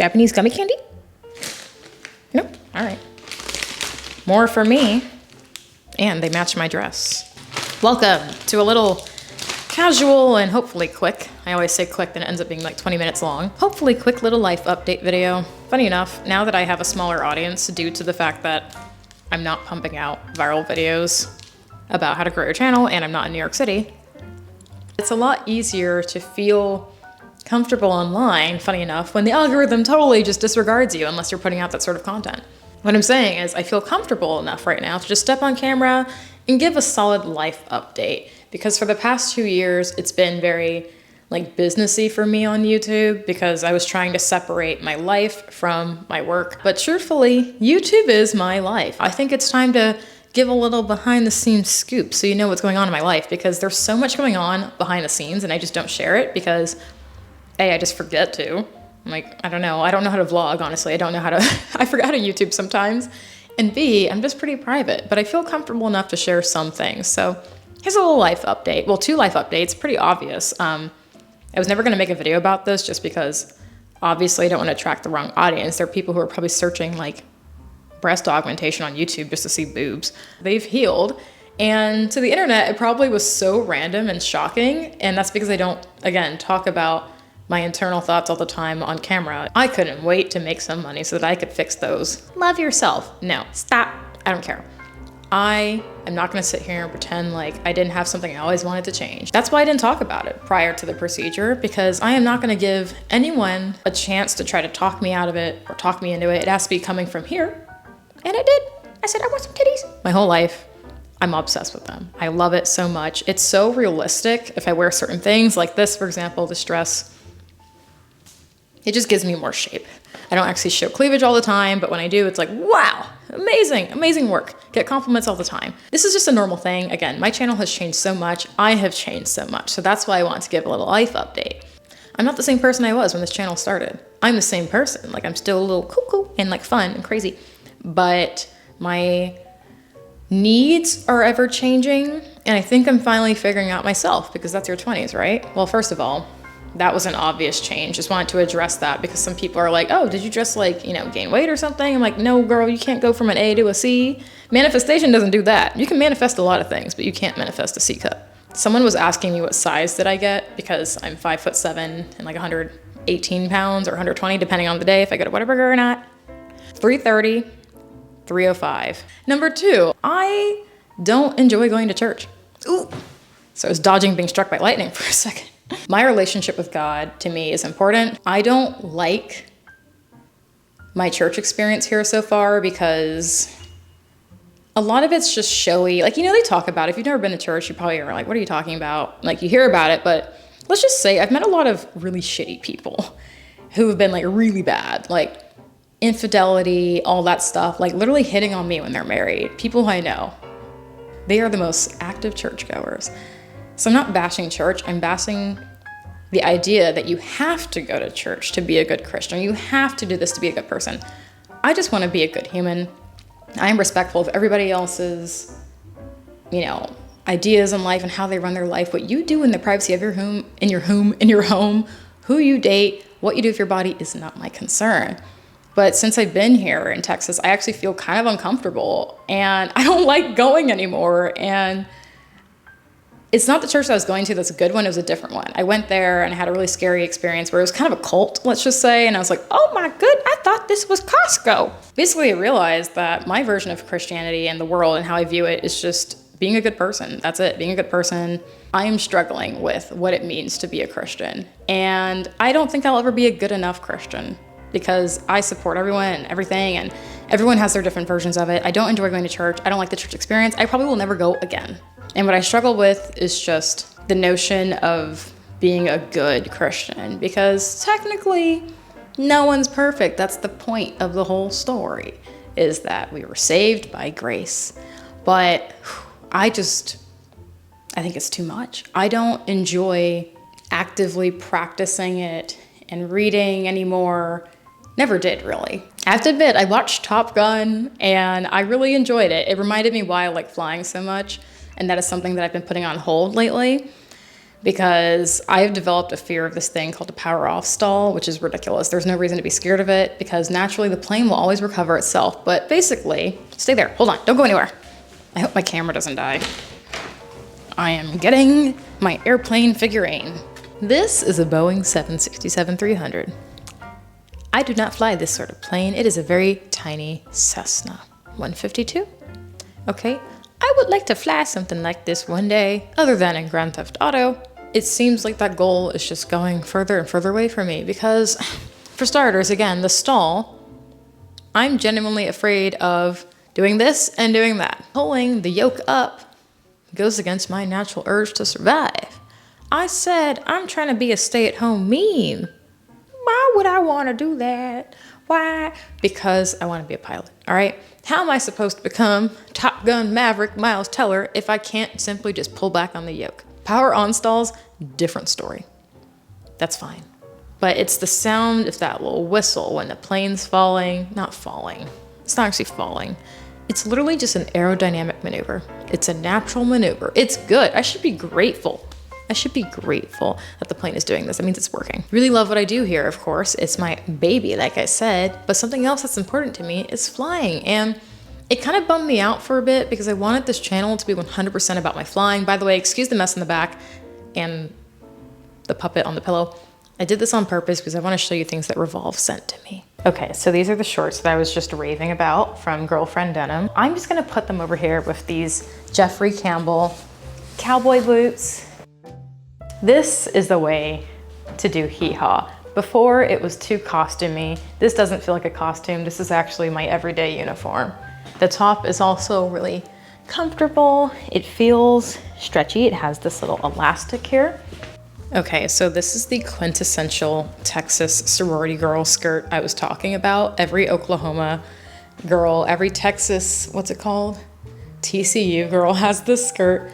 Japanese gummy candy? Nope. All right. More for me. And they match my dress. Welcome to a little casual and hopefully quick. I always say quick, then it ends up being like 20 minutes long. Hopefully quick little life update video. Funny enough, now that I have a smaller audience due to the fact that I'm not pumping out viral videos about how to grow your channel and I'm not in New York City, it's a lot easier to feel comfortable online, funny enough, when the algorithm totally just disregards you unless you're putting out that sort of content. What I'm saying is I feel comfortable enough right now to just step on camera and give a solid life update, because for the past 2 years, it's been very like businessy for me on YouTube because I was trying to separate my life from my work. But truthfully, YouTube is my life. I think it's time to give a little behind the scenes scoop so you know what's going on in my life, because there's so much going on behind the scenes and I just don't share it because A, I just forget to. I'm like, I don't know how to vlog, honestly. I don't know how to, I forget how to YouTube sometimes. And B, I'm just pretty private, but I feel comfortable enough to share some things. So here's a little life update. Well, 2 life updates, pretty obvious. I was never gonna make a video about this just because obviously I don't wanna attract the wrong audience. There are people who are probably searching like breast augmentation on YouTube just to see boobs. They've healed. And to the internet, it probably was so random and shocking. And that's because I don't, again, talk about my internal thoughts all the time on camera. I couldn't wait to make some money so that I could fix those. Love yourself. No, stop. I don't care. I am not gonna sit here and pretend like I didn't have something I always wanted to change. That's why I didn't talk about it prior to the procedure, because I am not gonna give anyone a chance to try to talk me out of it or talk me into it. It has to be coming from here. And it did. I said, I want some titties. My whole life, I'm obsessed with them. I love it so much. It's so realistic. If I wear certain things like this, for example, this dress, it just gives me more shape. I don't actually show cleavage all the time, but when I do, it's like, wow, amazing, amazing work. Get compliments all the time. This is just a normal thing. Again, my channel has changed so much. I have changed so much. So that's why I want to give a little life update. I'm not the same person I was when this channel started. I'm the same person. Like, I'm still a little cuckoo and like fun and crazy, but my needs are ever changing. And I think I'm finally figuring out myself, because that's your 20s, right? Well, first of all, that was an obvious change. Just wanted to address that because some people are like, oh, did you just like, gain weight or something? I'm like, no, girl, you can't go from an A to a C. Manifestation doesn't do that. You can manifest a lot of things, but you can't manifest a C cup. Someone was asking me what size did I get, because I'm 5'7" and like 118 pounds or 120, depending on the day, if I go to Whataburger or not. 330, 305. Number 2, I don't enjoy going to church. Ooh. So I was dodging being struck by lightning for a second. My relationship with God, to me, is important. I don't like my church experience here so far because a lot of it's just showy. Like, they talk about it. If you've never been to church, you probably are like, what are you talking about? Like, you hear about it, but let's just say I've met a lot of really shitty people who have been like really bad, like infidelity, all that stuff, like literally hitting on me when they're married. People I know, they are the most active churchgoers. So I'm not bashing church, I'm bashing the idea that you have to go to church to be a good Christian. You have to do this to be a good person. I just want to be a good human. I am respectful of everybody else's, ideas in life and how they run their life. What you do in the privacy of your home, who you date, what you do with your body is not my concern. But since I've been here in Texas, I actually feel kind of uncomfortable and I don't like going anymore. And it's not the church that I was going to that's a good one, it was a different one. I went there and I had a really scary experience where it was kind of a cult, let's just say, and I was like, oh my good, I thought this was Costco. Basically, I realized that my version of Christianity and the world and how I view it is just being a good person. That's it, being a good person. I am struggling with what it means to be a Christian. And I don't think I'll ever be a good enough Christian because I support everyone and everything, and everyone has their different versions of it. I don't enjoy going to church. I don't like the church experience. I probably will never go again. And what I struggle with is just the notion of being a good Christian, because technically no one's perfect. That's the point of the whole story, is that we were saved by grace. But I think it's too much. I don't enjoy actively practicing it and reading anymore. Never did, really. I have to admit, I watched Top Gun and I really enjoyed it. It reminded me why I like flying so much. And that is something that I've been putting on hold lately. because I've developed a fear of this thing called a power off stall, which is ridiculous. There's no reason to be scared of it because naturally the plane will always recover itself. But basically, stay there. Hold on. Don't go anywhere. I hope my camera doesn't die. I am getting my airplane figurine. This is a Boeing 767-300. I do not fly this sort of plane. It is a very tiny Cessna 152. Okay, I would like to fly something like this one day, other than in Grand Theft Auto. It seems like that goal is just going further and further away from me because, for starters, again, the stall, I'm genuinely afraid of doing this and doing that. Pulling the yoke up goes against my natural urge to survive. I said I'm trying to be a stay-at-home meme. Why would I want to do that? Why? Because I want to be a pilot, all right? How am I supposed to become Top Gun Maverick Miles Teller if I can't simply just pull back on the yoke? Power on stalls, different story. That's fine. But it's the sound of that little whistle when the plane's falling. Not falling. It's not actually falling. It's literally just an aerodynamic maneuver. It's a natural maneuver. It's good. I should be grateful. I should be grateful that the plane is doing this. That means it's working. Really love what I do here, of course. It's my baby, like I said. But something else that's important to me is flying. And it kind of bummed me out for a bit because I wanted this channel to be 100% about my flying. By the way, excuse the mess in the back and the puppet on the pillow. I did this on purpose because I want to show you things that Revolve sent to me. Okay, so these are the shorts that I was just raving about from Girlfriend Denim. I'm just gonna put them over here with these Jeffrey Campbell cowboy boots. This is the way to do hee-haw. Before it was too costumey. This doesn't feel like a costume. This is actually my everyday uniform. The top is also really comfortable. It feels stretchy. It has this little elastic here. Okay, so this is the quintessential Texas sorority girl skirt I was talking about. Every Oklahoma girl, every Texas, what's it called? TCU girl has this skirt.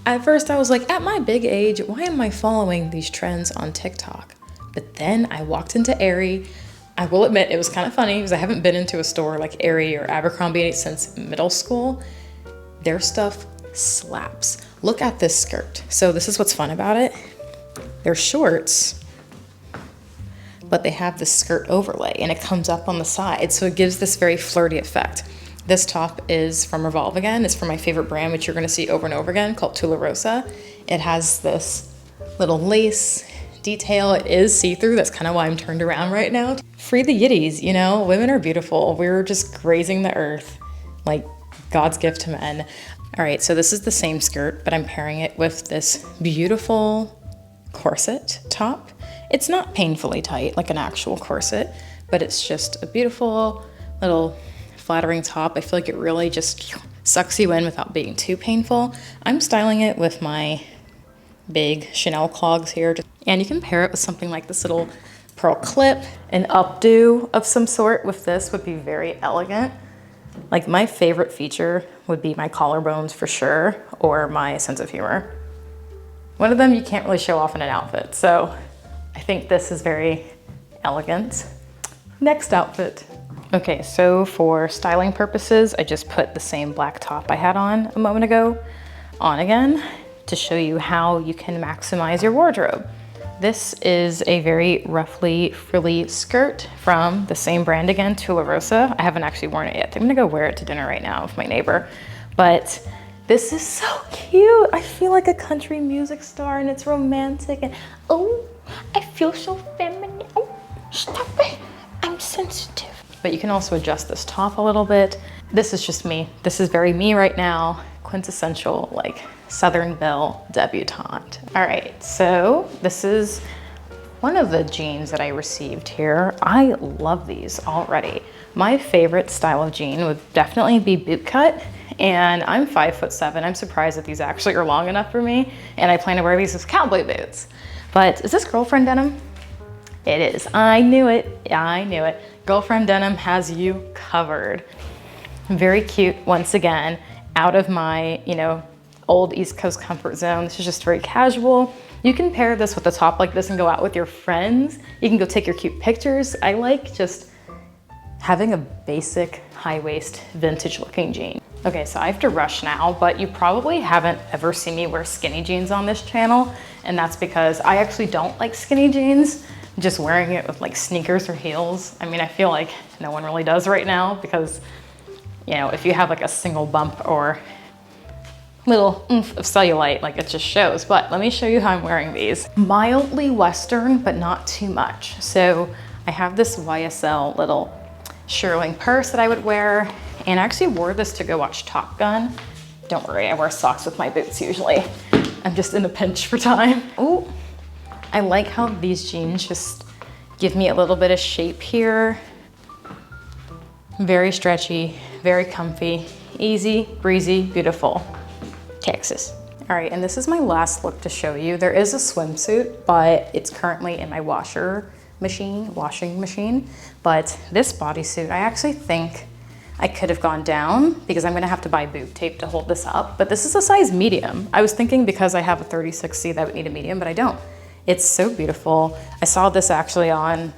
At first I was like, at my big age, why am I following these trends on TikTok? But then I walked into Aerie. I will admit it was kind of funny because I haven't been into a store like Aerie or Abercrombie since middle school. Their stuff slaps. Look at this skirt. So this is what's fun about it. They're shorts, but they have this skirt overlay and it comes up on the side. So it gives this very flirty effect. This top is from Revolve again. It's from my favorite brand, which you're gonna see over and over again, called Tularosa. It has this little lace detail. It is see-through. That's kind of why I'm turned around right now. Free the yitties, you know? Women are beautiful. We're just grazing the earth like God's gift to men. All right, so this is the same skirt, but I'm pairing it with this beautiful corset top. It's not painfully tight like an actual corset, but it's just a beautiful little flattering top. I feel like it really just sucks you in without being too painful. I'm styling it with my big Chanel clogs here. And you can pair it with something like this little pearl clip. An updo of some sort with this would be very elegant. Like my favorite feature would be my collarbones for sure, or my sense of humor. One of them you can't really show off in an outfit, so I think this is very elegant. Next outfit. Okay, so for styling purposes, I just put the same black top I had on a moment ago on again to show you how you can maximize your wardrobe. This is a very roughly frilly skirt from the same brand again, Tularosa. I haven't actually worn it yet. I'm gonna go wear it to dinner right now with my neighbor. But this is so cute. I feel like a country music star and it's romantic and oh, I feel so feminine. Oh, stop it, I'm sensitive. But you can also adjust this top a little bit. This is just me. This is very me right now. Quintessential like Southern Belle debutante. All right, so this is one of the jeans that I received here. I love these already. My favorite style of jean would definitely be bootcut, and I'm 5'7". I'm surprised that these actually are long enough for me, and I plan to wear these as cowboy boots. But is this Girlfriend Denim? It is. I knew it. I knew it. Girlfriend Denim has you covered. Very cute, once again, out of my, old East Coast comfort zone. This is just very casual. You can pair this with a top like this and go out with your friends. You can go take your cute pictures. I like just having a basic high waist vintage looking jean. Okay, so I have to rush now, but you probably haven't ever seen me wear skinny jeans on this channel, and that's because I actually don't like skinny jeans. Just wearing it with like sneakers or heels. I mean, I feel like no one really does right now because, you know, if you have like a single bump or little oomph of cellulite, like it just shows. But let me show you how I'm wearing these. Mildly Western, but not too much. So I have this YSL little shearling purse that I would wear, and I actually wore this to go watch Top Gun. Don't worry, I wear socks with my boots usually. I'm just in a pinch for time. Ooh, I like how these jeans just give me a little bit of shape here. Very stretchy, very comfy, easy, breezy, beautiful. Texas. All right, and this is my last look to show you. There is a swimsuit, but it's currently in my washing machine. But this bodysuit, I actually think I could have gone down because I'm gonna have to buy boob tape to hold this up, but this is a size medium. I was thinking because I have a 36C that I would need a medium, but I don't. It's so beautiful. I saw this actually on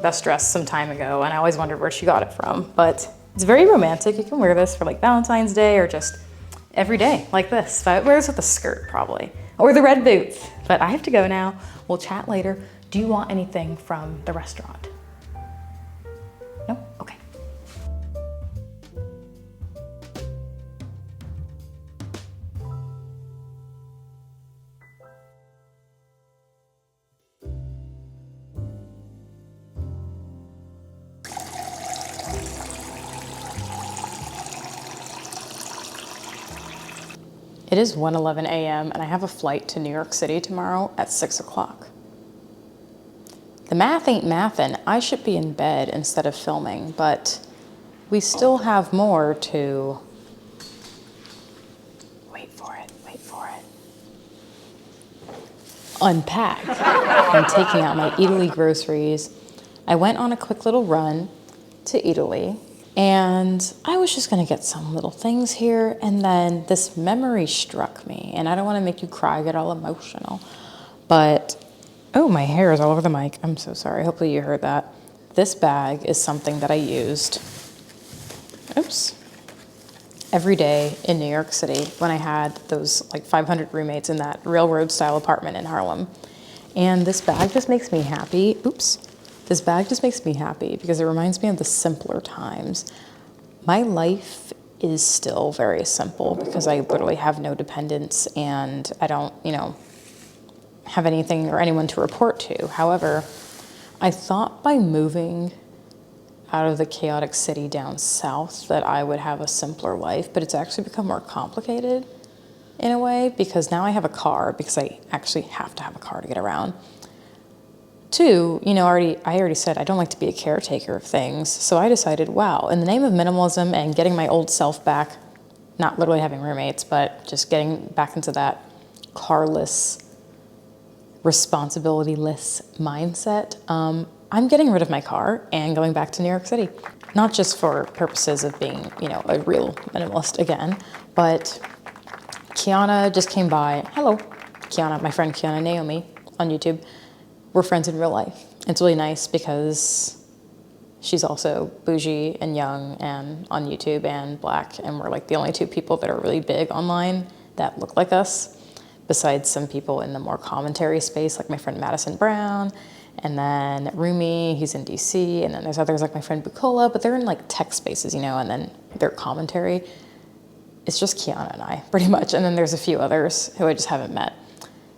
Best Dressed some time ago, and I always wondered where she got it from, but it's very romantic. You can wear this for like Valentine's Day or just every day like this. But I wear this with a skirt probably, or the red boots. But I have to go now. We'll chat later. Do you want anything from the restaurant? No? Okay. It is 1:11 a.m. and I have a flight to New York City tomorrow at 6 o'clock. The math ain't mathin'. I should be in bed instead of filming, but we still have more to... Wait for it. Unpack. I'm taking out my Eataly groceries. I went on a quick little run to Eataly, and I was just gonna get some little things here, and then this memory struck me, and I don't wanna make you cry, get all emotional, but, oh, my hair is all over the mic. I'm so sorry, hopefully you heard that. This bag is something that I used, every day in New York City when I had those like 500 roommates in that railroad style apartment in Harlem. And this bag just makes me happy. This bag just makes me happy because it reminds me of the simpler times. My life is still very simple because I literally have no dependents and I don't, have anything or anyone to report to. However, I thought by moving out of the chaotic city down south that I would have a simpler life, but it's actually become more complicated in a way because now I have a car because I actually have to have a car to get around. Two, I already said I don't like to be a caretaker of things, so I decided, wow, in the name of minimalism and getting my old self back, not literally having roommates, but just getting back into that carless, responsibility-less mindset, I'm getting rid of my car and going back to New York City. Not just for purposes of being, a real minimalist again, but Kiana just came by. Hello, Kiana, my friend Kiana Naomi on YouTube. We're friends in real life. It's really nice because she's also bougie and young and on YouTube and black, and we're like the only two people that are really big online that look like us, besides some people in the more commentary space, like my friend Madison Brown, and then Rumi, he's in DC, and then there's others like my friend Bukola, but they're in like tech spaces, and then their commentary. It's just Kiana and I, pretty much, and then there's a few others who I just haven't met.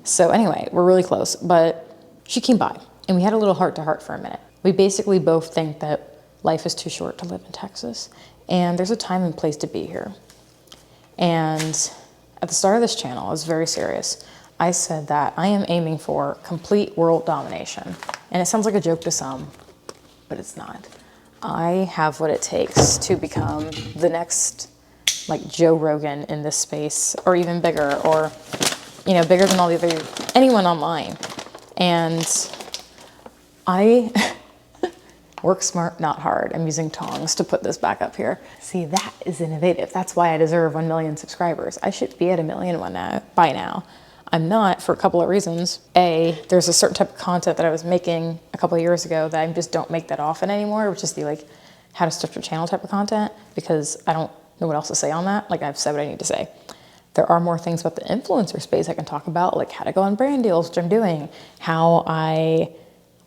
So anyway, we're really close, but she came by, and we had a little heart-to-heart for a minute. We basically both think that life is too short to live in Texas, and there's a time and place to be here. And at the start of this channel, I was very serious. I said that I am aiming for complete world domination. And it sounds like a joke to some, but it's not. I have what it takes to become the next, like, Joe Rogan in this space, or even bigger, or, bigger than all the other, anyone online. And I work smart, not hard. I'm using tongs to put this back up here. See, that is innovative. That's why I deserve 1 million subscribers. I should be at 1 million by now. I'm not for a couple of reasons. A, there's a certain type of content that I was making a couple of years ago that I just don't make that often anymore, which is the like how to start your channel type of content, because I don't know what else to say on that. Like, I've said what I need to say. There are more things about the influencer space I can talk about, like how to go on brand deals, which I'm doing, how I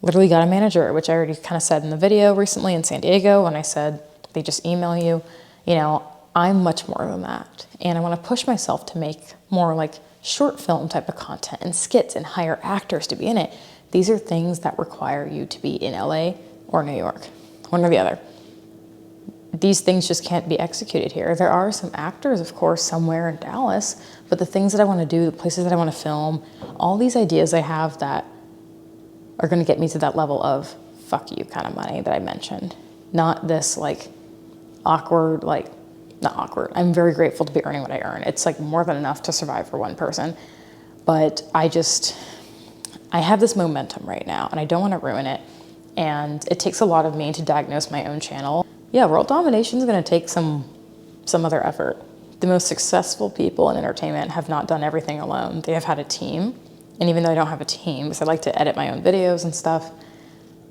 literally got a manager, which I already kind of said in the video recently in San Diego when I said they just email you. You know, I'm much more than that. And I want to push myself to make more like short film type of content and skits and hire actors to be in it. These are things that require you to be in LA or New York, one or the other. These things just can't be executed here. There are some actors, of course, somewhere in Dallas, but the things that I want to do, the places that I want to film, all these ideas I have that are going to get me to that level of fuck you kind of money that I mentioned. Not this like awkward, like, not awkward. I'm very grateful to be earning what I earn. It's like more than enough to survive for one person. But I have this momentum right now and I don't want to ruin it. And it takes a lot of me to diagnose my own channel. Yeah, world domination is going to take some other effort. The most successful people in entertainment have not done everything alone. They have had a team. And even though I don't have a team, because I like to edit my own videos and stuff,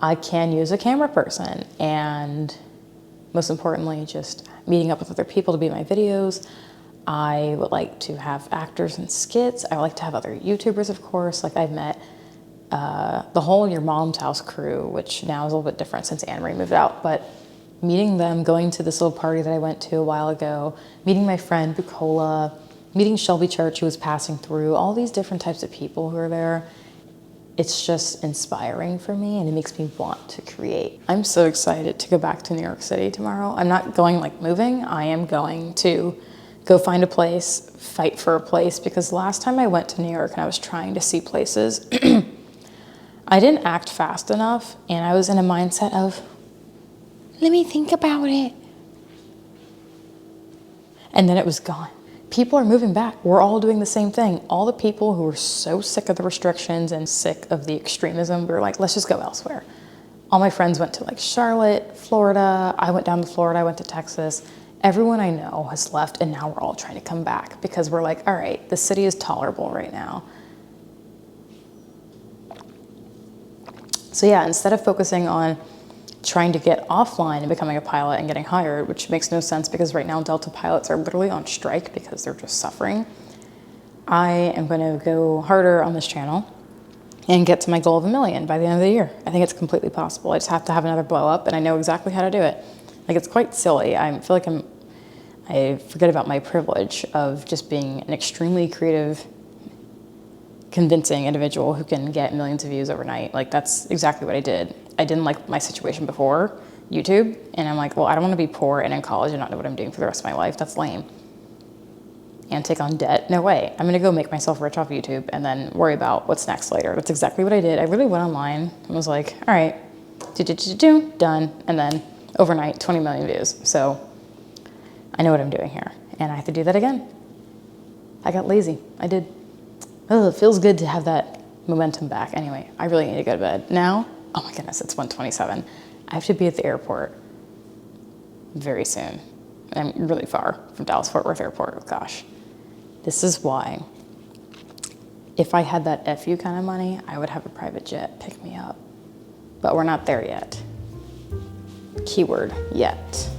I can use a camera person. And most importantly, just meeting up with other people to be in my videos. I would like to have actors and skits. I would like to have other YouTubers, of course. Like, I've met the whole Your Mom's House crew, which now is a little bit different since Anne Marie moved out. But meeting them, going to this little party that I went to a while ago, meeting my friend Bucola, meeting Shelby Church, who was passing through, all these different types of people who are there. It's just inspiring for me and it makes me want to create. I'm so excited to go back to New York City tomorrow. I'm not going like moving. I am going to go find a place, fight for a place, because last time I went to New York and I was trying to see places, I didn't act fast enough and I was in a mindset of, let me think about it. And then it was gone. People are moving back. We're all doing the same thing. All the people who were so sick of the restrictions and sick of the extremism, we were like, let's just go elsewhere. All my friends went to like Charlotte, Florida. I went down to Florida. I went to Texas. Everyone I know has left and now we're all trying to come back because we're like, all right, the city is tolerable right now. So yeah, instead of focusing on trying to get offline and becoming a pilot and getting hired, which makes no sense because right now Delta pilots are literally on strike because they're just suffering. I am going to go harder on this channel and get to my goal of 1 million by the end of the year. I think it's completely possible. I just have to have another blow up and I know exactly how to do it. Like, it's quite silly. I feel like I forget about my privilege of just being an extremely creative, convincing individual who can get millions of views overnight. Like, that's exactly what I did. I didn't like my situation before YouTube, and I'm like, well, I don't want to be poor and in college and not know what I'm doing for the rest of my life. That's lame. And take on debt. No way. I'm going to go make myself rich off YouTube and then worry about what's next later. That's exactly what I did. I literally went online and was like, all right, done. And then overnight, 20 million views. So I know what I'm doing here. And I have to do that again. I got lazy. I did. Oh, it feels good to have that momentum back. Anyway, I really need to go to bed. Now, oh my goodness, it's 1:27. I have to be at the airport very soon. I'm really far from Dallas Fort Worth Airport. Oh gosh. This is why if I had that FU kind of money, I would have a private jet pick me up. But we're not there yet. Keyword, yet.